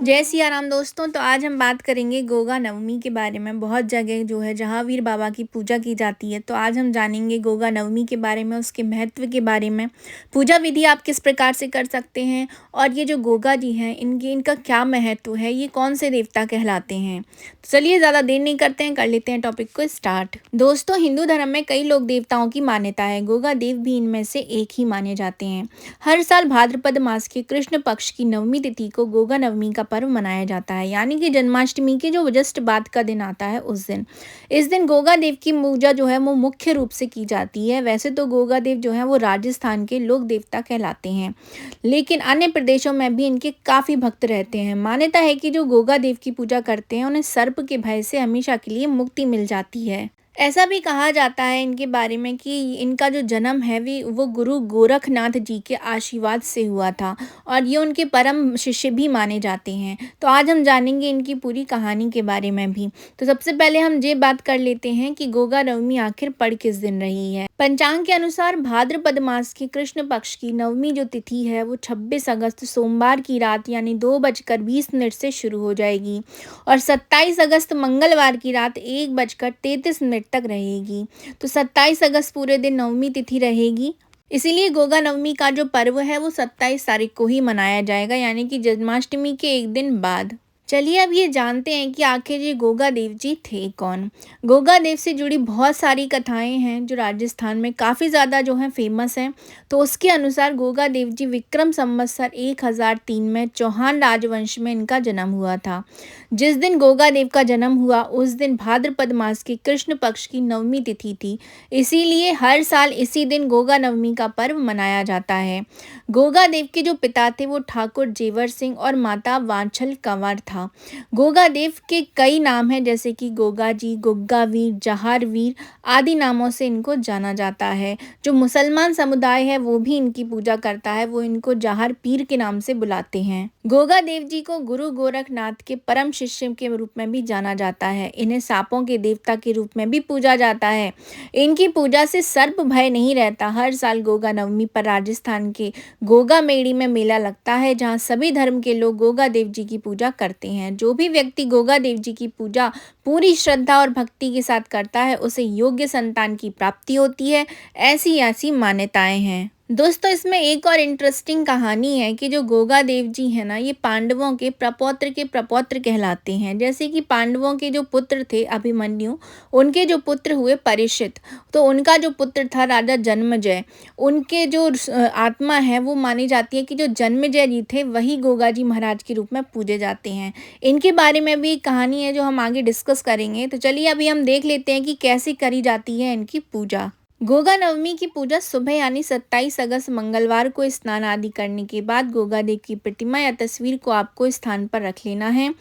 जय सिया राम दोस्तों। तो आज हम बात करेंगे गोगा नवमी के बारे में। बहुत जगह जो है जहावीर बाबा की पूजा की जाती है, तो आज हम जानेंगे गोगा नवमी के बारे में, उसके महत्व के बारे में, पूजा विधि आप किस प्रकार से कर सकते हैं, और ये जो गोगा जी हैं इनका क्या महत्व है, ये कौन से देवता कहलाते हैं। तो चलिए ज़्यादा देर नहीं करते हैं, कर लेते हैं टॉपिक को स्टार्ट। दोस्तों, हिंदू धर्म में कई लोक देवताओं की मान्यता है। गोगा देव भी इनमें से एक ही माने जाते हैं। हर साल भाद्रपद मास के कृष्ण पक्ष की नवमी तिथि को गोगा नवमी का पर्व मनाया जाता है, यानी कि जन्माष्टमी के जो जस्ट बाद का दिन आता है उस दिन। इस दिन गोगा देव की पूजा जो है वो मुख्य रूप से की जाती है। वैसे तो गोगा देव जो है वो राजस्थान के लोक देवता कहलाते हैं, लेकिन अन्य प्रदेशों में भी इनके काफी भक्त रहते हैं। मान्यता है कि जो गोगा देव की पूजा करते हैं उन्हें सर्प के भय से हमेशा के लिए मुक्ति मिल जाती है। ऐसा भी कहा जाता है इनके बारे में कि इनका जो जन्म है वो गुरु गोरखनाथ जी के आशीर्वाद से हुआ था, और ये उनके परम शिष्य भी माने जाते हैं। तो आज हम जानेंगे इनकी पूरी कहानी के बारे में भी। तो सबसे पहले हम ये बात कर लेते हैं कि गोगा नवमी आखिर पड़ किस दिन रही है। पंचांग के अनुसार भाद्रपद मास की कृष्ण पक्ष की नवमी जो तिथि है वो 26 अगस्त सोमवार की रात यानी 2:20 से शुरू हो जाएगी, और 27 अगस्त मंगलवार की रात 1:33 तक रहेगी। तो 27 अगस्त पूरे दिन नवमी तिथि रहेगी, इसीलिए गोगा नवमी का जो पर्व है वो 27 तारीख को ही मनाया जाएगा, यानी कि जन्माष्टमी के एक दिन बाद। चलिए अब ये जानते हैं कि आखिर ये गोगा देव जी थे कौन। गोगा देव से जुड़ी बहुत सारी कथाएं हैं जो राजस्थान में काफ़ी ज़्यादा जो हैं फेमस हैं। तो उसके अनुसार गोगा देव जी विक्रम संवत्सर 1003 में चौहान राजवंश में इनका जन्म हुआ था। जिस दिन गोगा देव का जन्म हुआ उस दिन भाद्रपद मास की कृष्ण पक्ष की नवमी तिथि थी, इसीलिए हर साल इसी दिन गोगा नवमी का पर्व मनाया जाता है। गोगा देव के जो पिता थे वो ठाकुर जेवर सिंह और माता वांछल कंवर था। गोगा देव के कई नाम हैं, जैसे कि गोगा जी, गुग्गा वीर, जहार वीर आदि नामों से इनको जाना जाता है। जो मुसलमान समुदाय है वो भी इनकी पूजा करता है, वो इनको जहार पीर के नाम से बुलाते हैं। गोगा देव जी को गुरु गोरखनाथ के परम शिष्य के रूप में भी जाना जाता है। इन्हें सांपों के देवता के रूप में भी पूजा जाता है। इनकी पूजा से सर्प भय नहीं रहता। हर साल गोगा नवमी पर राजस्थान के गोगा मेड़ी में मेला लगता है, जहां सभी धर्म के लोग गोगा देव जी की पूजा करते हैं। जो भी व्यक्ति गोगा देव जी की पूजा पूरी श्रद्धा और भक्ति के साथ करता है उसे योग्य संतान की प्राप्ति होती है। ऐसी ऐसी मान्यताएं हैं। दोस्तों, इसमें एक और इंटरेस्टिंग कहानी है कि जो गोगा देव जी है ना, ये पांडवों के प्रपौत्र कहलाते हैं। जैसे कि पांडवों के जो पुत्र थे अभिमन्यु, उनके जो पुत्र हुए परीक्षित, तो उनका जो पुत्र था राजा जन्मजय, उनके जो आत्मा है वो मानी जाती है कि जो जन्मजय जी थे वही गोगा जी महाराज के रूप में पूजे जाते हैं। इनके बारे में भी एक कहानी है जो हम आगे डिस्कस करेंगे। तो चलिए अभी हम देख लेते हैं कि कैसे करी जाती है इनकी पूजा। गोगा नवमी की पूजा सुबह यानी 27 अगस्त मंगलवार को स्नान आदि करने के बाद गोगा देव की प्रतिमा या तस्वीर को आपको स्थान पर रख लेना है,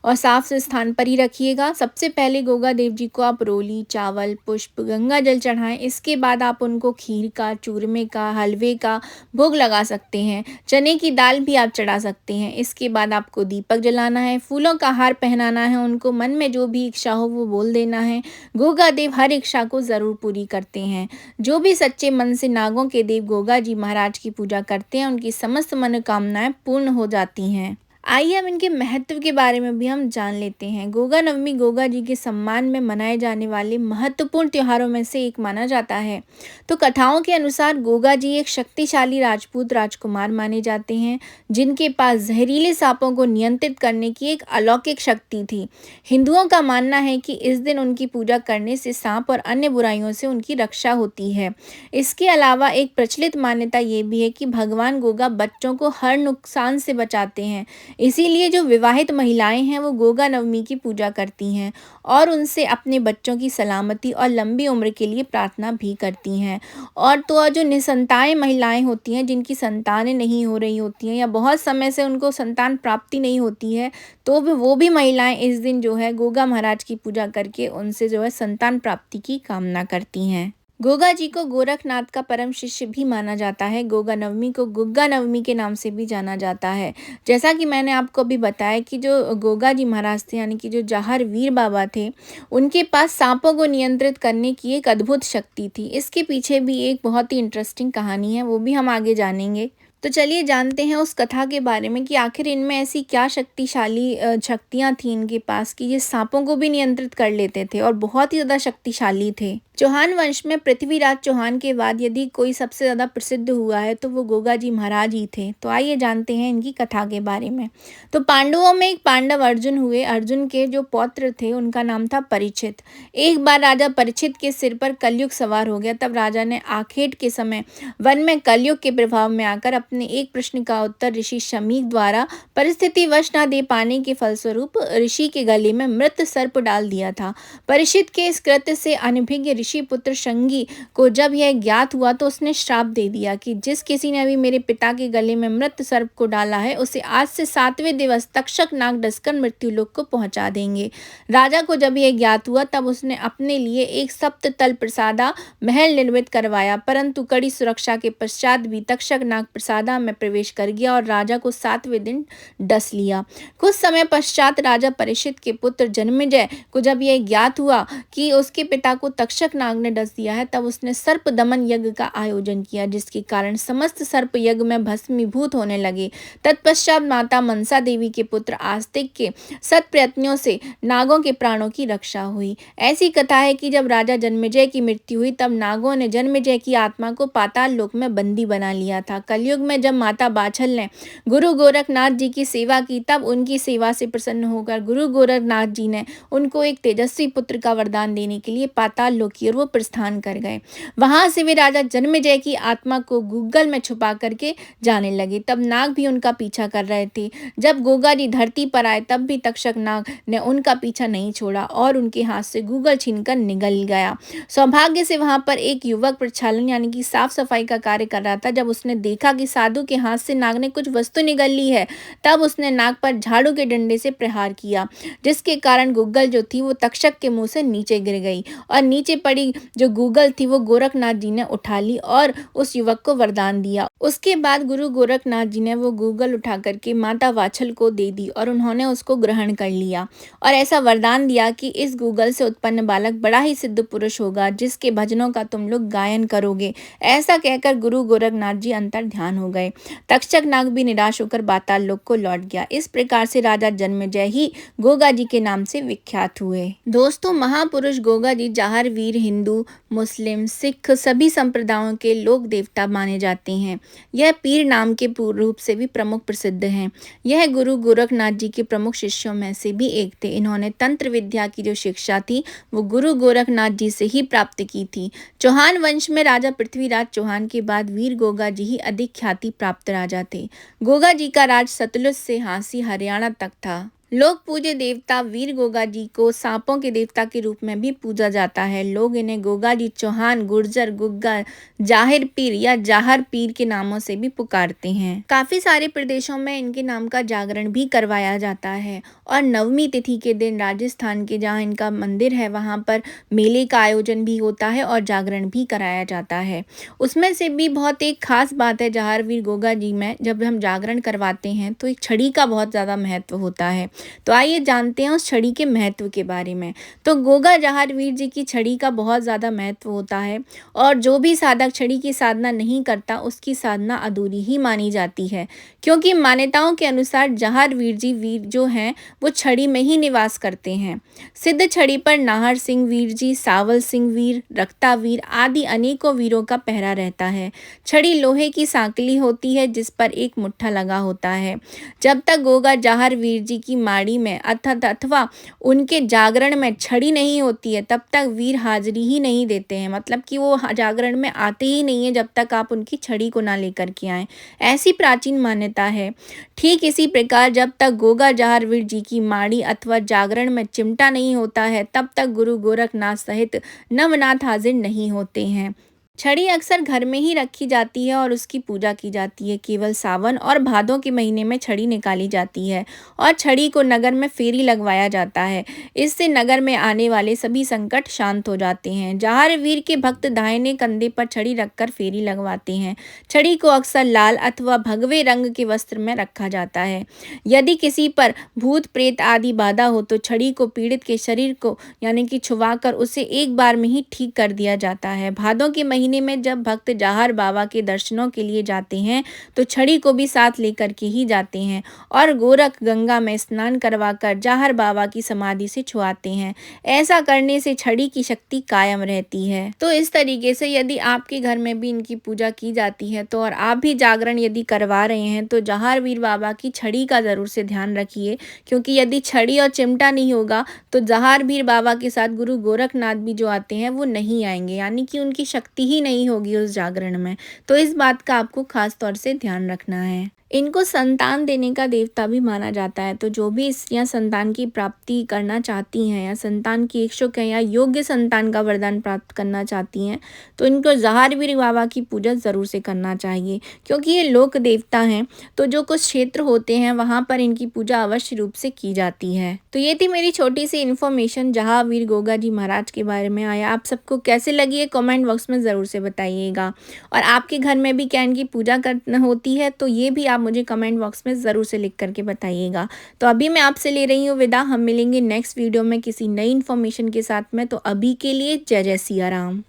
और साफ से स्थान पर ही रखिएगा। सबसे पहले गोगा देव जी को आप रोली, चावल, पुष्प, गंगा जल चढ़ाएं। इसके बाद आप उनको खीर का, चूरमे का, हलवे का भोग लगा सकते हैं। चने की दाल भी आप चढ़ा सकते हैं। इसके बाद आपको दीपक जलाना है, फूलों का हार पहनाना है, उनको मन में जो भी इच्छा हो वो बोल देना है। गोगा देव हर इच्छा को जरूर पूरी करते हैं। जो भी सच्चे मन से नागों के देव गोगा जी महाराज की पूजा करते हैं उनकी समस्त मनोकामनाएं पूर्ण हो जाती हैं। आइए हम इनके महत्व के बारे में भी हम जान लेते हैं। गोगा नवमी गोगा जी के सम्मान में मनाए जाने वाले महत्वपूर्ण त्योहारों में से एक माना जाता है। तो कथाओं के अनुसार गोगा जी एक शक्तिशाली राजपूत राजकुमार माने जाते हैं, जिनके पास जहरीले सांपों को नियंत्रित करने की एक अलौकिक शक्ति थी। हिंदुओं का मानना है कि इस दिन उनकी पूजा करने से सांप और अन्य बुराइयों से उनकी रक्षा होती है। इसके अलावा एक प्रचलित मान्यता ये भी है कि भगवान गोगा बच्चों को हर नुकसान से बचाते हैं। इसीलिए जो विवाहित महिलाएं हैं वो गोगा नवमी की पूजा करती हैं और उनसे अपने बच्चों की सलामती और लंबी उम्र के लिए प्रार्थना भी करती हैं। और तो और जो निसंतान महिलाएं होती हैं, जिनकी संतानें नहीं हो रही होती हैं या बहुत समय से उनको संतान प्राप्ति नहीं होती है, तो वो भी महिलाएं इस दिन जो है गोगा महाराज की पूजा करके उनसे जो है संतान प्राप्ति की कामना करती हैं। गोगा जी को गोरखनाथ का परम शिष्य भी माना जाता है। गोगा नवमी को गुग्गा नवमी के नाम से भी जाना जाता है। जैसा कि मैंने आपको अभी बताया कि जो गोगा जी महाराज थे, यानी कि जो जहार वीर बाबा थे, उनके पास सांपों को नियंत्रित करने की एक अद्भुत शक्ति थी। इसके पीछे भी एक बहुत ही इंटरेस्टिंग कहानी है, वो भी हम आगे जानेंगे। तो चलिए जानते हैं उस कथा के बारे में कि आखिर इनमें ऐसी क्या शक्तिशाली शक्तियाँ थी इनके पास कि ये सांपों को भी नियंत्रित कर लेते थे और बहुत ही ज़्यादा शक्तिशाली थे। चौहान वंश में पृथ्वीराज चौहान के बाद यदि कोई सबसे ज़्यादा प्रसिद्ध हुआ है तो वो गोगा जी महाराज ही थे। तो आइए जानते हैं इनकी कथा के बारे में। तो पांडवों में एक पांडव अर्जुन हुए। अर्जुन के जो पौत्र थे उनका नाम था परीक्षित। एक बार राजा परीक्षित के सिर पर कलयुग सवार हो गया। तब राजा ने आखेट के समय वन में कलयुग के प्रभाव में आकर अपने एक प्रश्न का उत्तर ऋषि शमीक द्वारा परिस्थिति वश न दे पाने के फलस्वरूप ऋषि के गले में मृत सर्प डाल दिया था। परीक्षित के इस कृत्य से अनभिज्ञ ऋषि पुत्र शंगी को जब यह ज्ञात हुआ तो उसने श्राप दे दिया कि जिस किसी ने अभी मेरे पिता के गले में मृत सर्प को डाला है उसे आज से 7वें दिवस तक्षक नाग डसकर मृत्युलोक को पहुंचा देंगे। राजा को जब यह ज्ञात हुआ तब उसने अपने लिए एक सप्ततल प्रसादा महल निर्मित करवाया, परंतु कड़ी सुरक्षा के पश्चात भी तक्षक नाग प्रसादा में प्रवेश कर गया और राजा को 7वें दिन डस लिया। कुछ समय पश्चात राजा परीक्षित के पुत्र जन्मेजय को जब यह ज्ञात हुआ कि उसके पिता को तक्षक नाग ने डस दिया है तब उसने सर्प दमन यज्ञ का आयोजन किया, जिसके कारण समस्त सर्प यज्ञ में भस्मीभूत होने लगे। तत्पश्चात माता मनसा देवी के पुत्र आस्तिक के सत प्रयत्नों से नागों के प्राणों की रक्षा हुई। ऐसी कथा है कि जब राजा जन्मेजय की मृत्यु हुई तब नागों ने जन्मेजय की आत्मा को पाताल लोक में बंदी बना लिया था। कलयुग में जब माता बाछल ने गुरु गोरखनाथ जी की सेवा की तब उनकी सेवा से प्रसन्न होकर गुरु गोरखनाथ जी ने उनको एक तेजस्वी पुत्र का वरदान देने के लिए पाताल लोक की ओर वो प्रस्थान कर गए। वहां से वे राजा जन्मेजय की आत्मा को गूगल में छुपा करके जाने लगे। तब नाग भी उनका पीछा कर रहे थे। जब गोगा जी धरती पर आए तब भी तक्षक नाग ने उनका पीछा नहीं छोड़ा और उनके हाथ से गूगल छीनकर निगल गया। सौभाग्य से वहां पर एक युवक प्रक्षालन यानी कि साफ सफाई का कार्य कर रहा था। जब उसने देखा कि साधु के हाथ से नाग ने कुछ वस्तु निगल ली है तब उसने नाग पर झाड़ू के डंडे से प्रहार किया, जिसके कारण गूगल जो थी वो तक्षक के मुंह से नीचे गिर गई और नीचे पड़ी जो गूगल थी वो गोरखनाथ जी ने उठा ली और उस युवक को वरदान दिया। उसके बाद गुरु गोरखनाथ जी ने वो गूगल उठा करके माता वाछल को दे दी और उन्होंने उसको ग्रहण कर लिया और ऐसा वरदान दिया कि इस गूगल से उत्पन्न बालक बड़ा ही सिद्ध पुरुष होगा, जिसके भजनों का तुम लोग गायन करोगे। ऐसा कहकर गुरु गोरखनाथ जी अंतर ध्यान हो गए। तक्षक नाग भी निराश होकर पाताल लोक को लौट गया। इस प्रकार से राजा जन्मेजय ही गोगा जी के नाम से विख्यात हुए। दोस्तों, महापुरुष गोगा जी जाहर वीर हिंदू, मुस्लिम, सिख सभी संप्रदायों के लोक देवता माने जाते हैं। यह पीर नाम के रूप से भी प्रमुख प्रसिद्ध हैं। यह गुरु गोरखनाथ जी के प्रमुख शिष्यों में से भी एक थे। इन्होंने तंत्र विद्या की जो शिक्षा थी वो गुरु गोरखनाथ जी से ही प्राप्त की थी। चौहान वंश में राजा पृथ्वीराज चौहान के बाद वीर गोगा जी ही अधिक ख्याति प्राप्त राजा थे। गोगा जी का राज सतलुज से हांसी हरियाणा तक था। लोग पूज्य देवता वीर गोगा जी को सांपों के देवता के रूप में भी पूजा जाता है। लोग इन्हें गोगा जी चौहान, गुर्जर, गुग्गा, जाहिर पीर या जाहर पीर के नामों से भी पुकारते हैं। काफी सारे प्रदेशों में इनके नाम का जागरण भी करवाया जाता है और नवमी तिथि के दिन राजस्थान के जहाँ इनका मंदिर है वहाँ पर मेले का आयोजन भी होता है और जागरण भी कराया जाता है। उसमें से भी बहुत एक खास बात है जाहर वीर गोगा जी में, जब हम जागरण करवाते हैं तो एक छड़ी का बहुत ज़्यादा महत्व होता है। तो आइए जानते हैं उस छड़ी के महत्व के बारे में। तो गोगा जाहर वीर जी की छड़ी का बहुत ज़्यादा महत्व होता है और जो भी साधक छड़ी की साधना नहीं करता उसकी साधना अधूरी ही मानी जाती है, क्योंकि मान्यताओं के अनुसार जाहर वीर जी वीर जो हैं वो छड़ी में ही निवास करते हैं। सिद्ध छड़ी पर नाहर सिंह वीर जी, सावल सिंह वीर, रक्ता वीर आदि अनेकों वीरों का पहरा रहता है। छड़ी लोहे की सांकली होती है जिस पर एक मुट्ठा लगा होता है। जब तक गोगा जाहर वीर जी की माड़ी में अथवा उनके जागरण में छड़ी नहीं होती है तब तक वीर हाजिरी ही नहीं देते हैं, मतलब कि वो जागरण में आते ही नहीं है जब तक आप उनकी छड़ी को ना लेकर के आएँ। ऐसी प्राचीन मान्यता है। ठीक इसी प्रकार जब तक गोगा जाहर वीर जी की माड़ी अथवा जागरण में चिमटा नहीं होता है तब तक गुरु गोरखनाथ सहित नवनाथ हाजिर नहीं होते हैं। छड़ी अक्सर घर में ही रखी जाती है और उसकी पूजा की जाती है। केवल सावन और भादों के महीने में छड़ी निकाली जाती है और छड़ी को नगर में फेरी लगवाया जाता है। इससे नगर में आने वाले सभी संकट शांत हो जाते हैं। जाहर वीर के भक्त दाहिने कंधे पर छड़ी रखकर फेरी लगवाते हैं। छड़ी को अक्सर लाल अथवा भगवे रंग के वस्त्र में रखा जाता है। यदि किसी पर भूत प्रेत आदि बाधा हो तो छड़ी को पीड़ित के शरीर को यानी कि छुवाकर उसे एक बार में ही ठीक कर दिया जाता है। भादों के महीने महीने में जब भक्त जहार बाबा के दर्शनों के लिए जाते हैं तो छड़ी को भी साथ लेकर के ही जाते हैं और गोरख गंगा में स्नान करवाकर जहार बाबा की समाधि से छुआते हैं। ऐसा करने से छड़ी की शक्ति कायम रहती है। तो इस तरीके से यदि आपके घर में भी इनकी पूजा की जाती है तो और आप भी जागरण यदि करवा रहे हैं तो जहार वीर बाबा की छड़ी का ज़रूर से ध्यान रखिए, क्योंकि यदि छड़ी और चिमटा नहीं होगा तो जहार वीर बाबा के साथ गुरु गोरखनाथ भी जो आते हैं वो नहीं आएंगे, यानी कि उनकी शक्ति ही नहीं होगी उस जागरण में। तो इस बात का आपको खास तौर से ध्यान रखना है। इनको संतान देने का देवता भी माना जाता है। तो जो भी स्त्रियां संतान की प्राप्ति करना चाहती हैं या संतान की इच्छुक हैं या योग्य संतान का वरदान प्राप्त करना चाहती हैं तो इनको जहार वीर बाबा की पूजा ज़रूर से करना चाहिए, क्योंकि ये लोक देवता हैं। तो जो कुछ क्षेत्र होते हैं वहाँ पर इनकी पूजा अवश्य रूप से की जाती है। तो ये थी मेरी छोटी सी इन्फॉर्मेशन जहाँ वीर गोगा जी महाराज के बारे में आया। आप सबको कैसे लगी है कमेंट बॉक्स में ज़रूर से बताइएगा। और आपके घर में भी क्या इनकी पूजा करना होती है तो ये भी आप मुझे कमेंट बॉक्स में ज़रूर से लिख करके बताइएगा। तो अभी मैं आपसे ले रही हूँ विदा। हम मिलेंगे नेक्स्ट वीडियो में किसी नई इन्फॉर्मेशन के साथ में। तो अभी के लिए जय जय सिया राम।